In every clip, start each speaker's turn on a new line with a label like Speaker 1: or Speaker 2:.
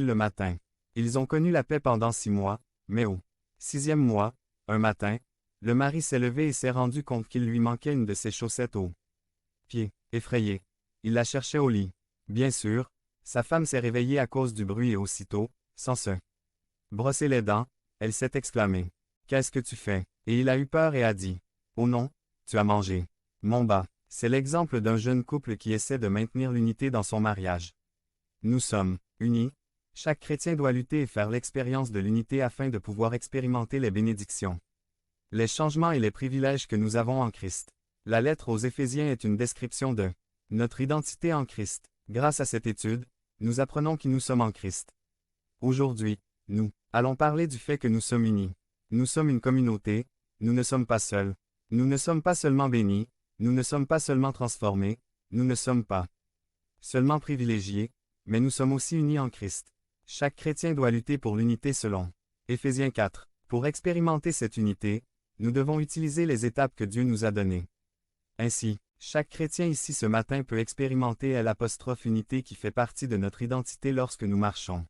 Speaker 1: le matin. Ils ont connu la paix pendant 6 mois, mais au 6e mois, un matin, le mari s'est levé et s'est rendu compte qu'il lui manquait une de ses chaussettes aux pieds. Effrayé, il la cherchait au lit. Bien sûr, sa femme s'est réveillée à cause du bruit et aussitôt, sans se brosser les dents, elle s'est exclamée. « Qu'est-ce que tu fais? » Et il a eu peur et a dit. « Oh non, tu as mangé. » Mon bas, c'est l'exemple d'un jeune couple qui essaie de maintenir l'unité dans son mariage. Nous sommes unis. Chaque chrétien doit lutter et faire l'expérience de l'unité afin de pouvoir expérimenter les bénédictions, les changements et les privilèges que nous avons en Christ. La lettre aux Éphésiens est une description de notre identité en Christ. Grâce à cette étude, nous apprenons qui nous sommes en Christ. Aujourd'hui, nous allons parler du fait que nous sommes unis. Nous sommes une communauté, nous ne sommes pas seuls. Nous ne sommes pas seulement bénis, nous ne sommes pas seulement transformés, nous ne sommes pas seulement privilégiés, mais nous sommes aussi unis en Christ. Chaque chrétien doit lutter pour l'unité selon Éphésiens 4. Pour expérimenter cette unité, nous devons utiliser les étapes que Dieu nous a données. Ainsi, chaque chrétien ici ce matin peut expérimenter l'unité qui fait partie de notre identité lorsque nous marchons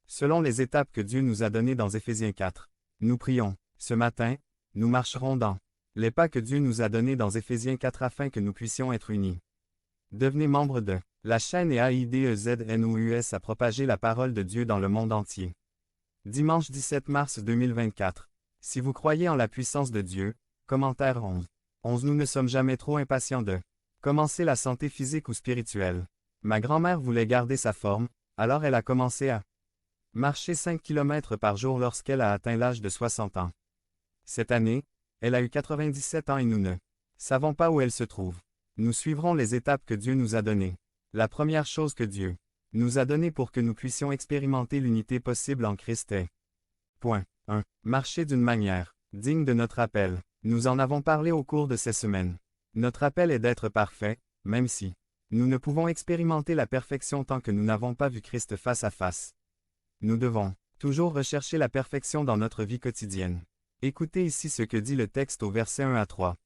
Speaker 1: selon les étapes que Dieu nous a données dans Éphésiens 4. Nous prions. Ce matin, nous marcherons dans les pas que Dieu nous a donnés dans Éphésiens 4 afin que nous puissions être unis. Devenez membre de la chaîne et AIDEZNOUS à propager la parole de Dieu dans le monde entier. Dimanche 17 mars 2024. Si vous croyez en la puissance de Dieu, commentaire 11. Nous ne sommes jamais trop impatients de commencer la santé physique ou spirituelle. Ma grand-mère voulait garder sa forme, alors elle a commencé à marcher 5 km par jour lorsqu'elle a atteint l'âge de 60 ans. Cette année, elle a eu 97 ans et nous ne savons pas où elle se trouve. Nous suivrons les étapes que Dieu nous a données. La première chose que Dieu nous a donnée pour que nous puissions expérimenter l'unité possible en Christ est Point 1. Marcher d'une manière digne de notre appel. Nous en avons parlé au cours de ces semaines. Notre appel est d'être parfait, même si nous ne pouvons expérimenter la perfection tant que nous n'avons pas vu Christ face à face. Nous devons toujours rechercher la perfection dans notre vie quotidienne. Écoutez ici ce que dit le texte au verset 1 à 3.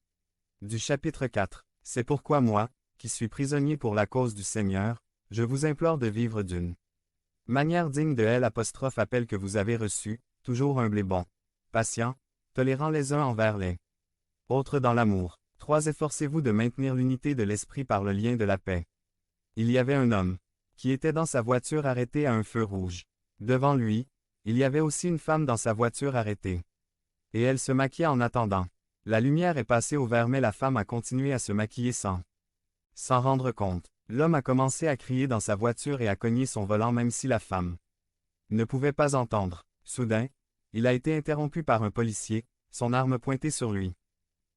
Speaker 1: Du chapitre 4. C'est pourquoi moi, qui suis prisonnier pour la cause du Seigneur, je vous implore de vivre d'une manière digne de l'appel que vous avez reçu, toujours humble et bon, patient, tolérant les uns envers les autres dans l'amour. 3. Efforcez-vous de maintenir l'unité de l'esprit par le lien de la paix. Il y avait un homme qui était dans sa voiture arrêté à un feu rouge. Devant lui, il y avait aussi une femme dans sa voiture arrêtée. Et elle se maquillait en attendant. La lumière est passée au vert mais la femme a continué à se maquiller sans rendre compte. L'homme a commencé à crier dans sa voiture et à cogner son volant même si la femme ne pouvait pas entendre. Soudain, il a été interrompu par un policier, son arme pointée sur lui.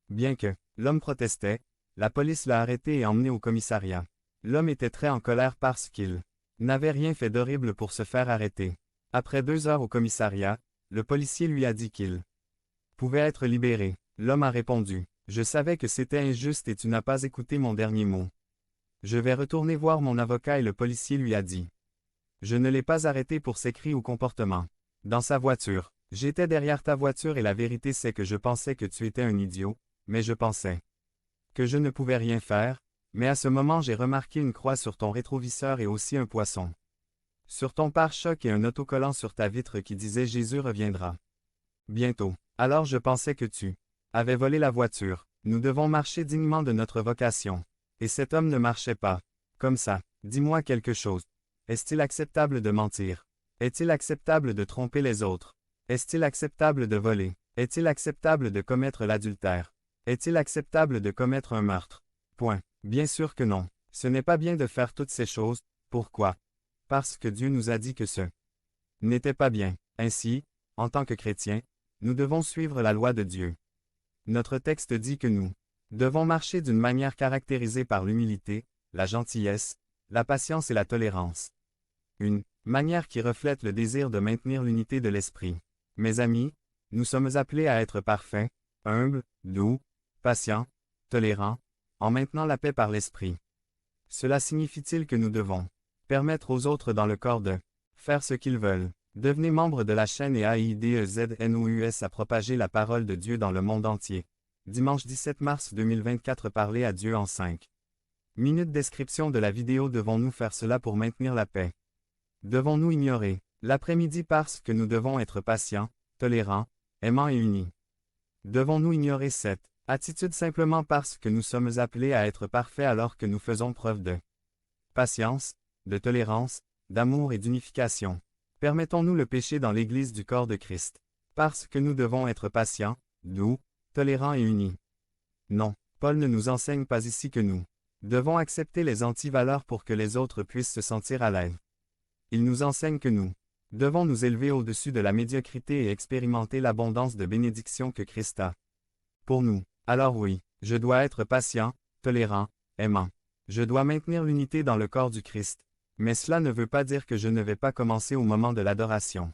Speaker 1: Bien que l'homme protestait, la police l'a arrêté et emmené au commissariat. L'homme était très en colère parce qu'il n'avait rien fait d'horrible pour se faire arrêter. Après 2 heures au commissariat, le policier lui a dit qu'il pouvait être libéré. L'homme a répondu, « Je savais que c'était injuste et tu n'as pas écouté mon dernier mot. Je vais retourner voir mon avocat et le policier lui a dit. Je ne l'ai pas arrêté pour ses cris ou comportements. Dans sa voiture, j'étais derrière ta voiture et la vérité c'est que je pensais que tu étais un idiot, mais je pensais que je ne pouvais rien faire, mais à ce moment j'ai remarqué une croix sur ton rétroviseur et aussi un poisson sur ton pare-choc et un autocollant sur ta vitre qui disait Jésus reviendra bientôt. Alors je pensais que tu avais volé la voiture. Nous devons marcher dignement de notre vocation. Et cet homme ne marchait pas comme ça. Dis-moi quelque chose. Est-il acceptable de mentir? Est-il acceptable de tromper les autres? Est-il acceptable de voler? Est-il acceptable de commettre l'adultère? Est-il acceptable de commettre un meurtre? Point. Bien sûr que non. Ce n'est pas bien de faire toutes ces choses. Pourquoi? Parce que Dieu nous a dit que ce n'était pas bien. Ainsi, en tant que chrétiens, nous devons suivre la loi de Dieu. Notre texte dit que nous devons marcher d'une manière caractérisée par l'humilité, la gentillesse, la patience et la tolérance. Une manière qui reflète le désir de maintenir l'unité de l'esprit. Mes amis, nous sommes appelés à être parfaits, humbles, doux, patients, tolérants, en maintenant la paix par l'esprit. Cela signifie-t-il que nous devons permettre aux autres dans le corps de faire ce qu'ils veulent? Devenez membre de la chaîne et AIDEZNOUS à propager la parole de Dieu dans le monde entier. Dimanche 17 mars 2024. Parler à Dieu en 5 minutes. Description de la vidéo. Devons-nous faire cela pour maintenir la paix? Devons-nous ignorer l'après-midi parce que nous devons être patients, tolérants, aimants et unis? Devons-nous ignorer cette attitude simplement parce que nous sommes appelés à être parfaits alors que nous faisons preuve de patience, de tolérance, d'amour et d'unification? Permettons-nous le péché dans l'Église du corps de Christ, parce que nous devons être patients, doux, tolérants et unis? Non, Paul ne nous enseigne pas ici que nous devons accepter les antivaleurs pour que les autres puissent se sentir à l'aise. Il nous enseigne que nous devons nous élever au-dessus de la médiocrité et expérimenter l'abondance de bénédictions que Christ a pour nous. Alors oui, je dois être patient, tolérant, aimant. Je dois maintenir l'unité dans le corps du Christ. Mais cela ne veut pas dire que je ne vais pas commencer au moment de l'adoration.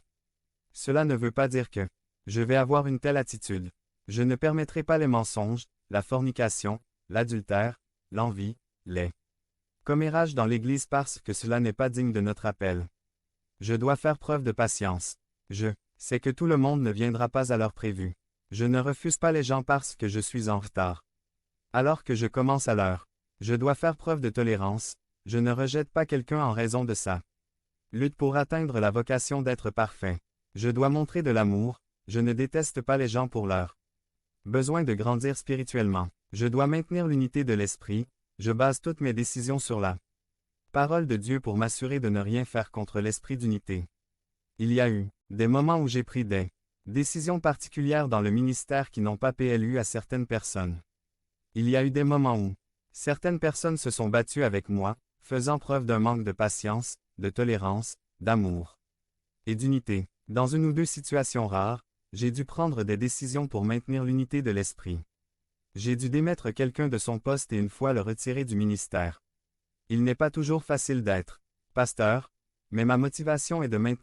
Speaker 1: Cela ne veut pas dire que je vais avoir une telle attitude. Je ne permettrai pas les mensonges, la fornication, l'adultère, l'envie, les commérages dans l'Église parce que cela n'est pas digne de notre appel. Je dois faire preuve de patience. Je sais que tout le monde ne viendra pas à l'heure prévue. Je ne refuse pas les gens parce que je suis en retard. Alors que je commence à l'heure, je dois faire preuve de tolérance. Je ne rejette pas quelqu'un en raison de ça. Lutte pour atteindre la vocation d'être parfait. Je dois montrer de l'amour. Je ne déteste pas les gens pour leur besoin de grandir spirituellement. Je dois maintenir l'unité de l'esprit. Je base toutes mes décisions sur la parole de Dieu pour m'assurer de ne rien faire contre l'esprit d'unité. Il y a eu des moments où j'ai pris des décisions particulières dans le ministère qui n'ont pas plu à certaines personnes. Il y a eu des moments où certaines personnes se sont battues avec moi, faisant preuve d'un manque de patience, de tolérance, d'amour et d'unité. Dans une ou deux situations rares, j'ai dû prendre des décisions pour maintenir l'unité de l'esprit. J'ai dû démettre quelqu'un de son poste et une fois le retirer du ministère. Il n'est pas toujours facile d'être pasteur, mais ma motivation est de maintenir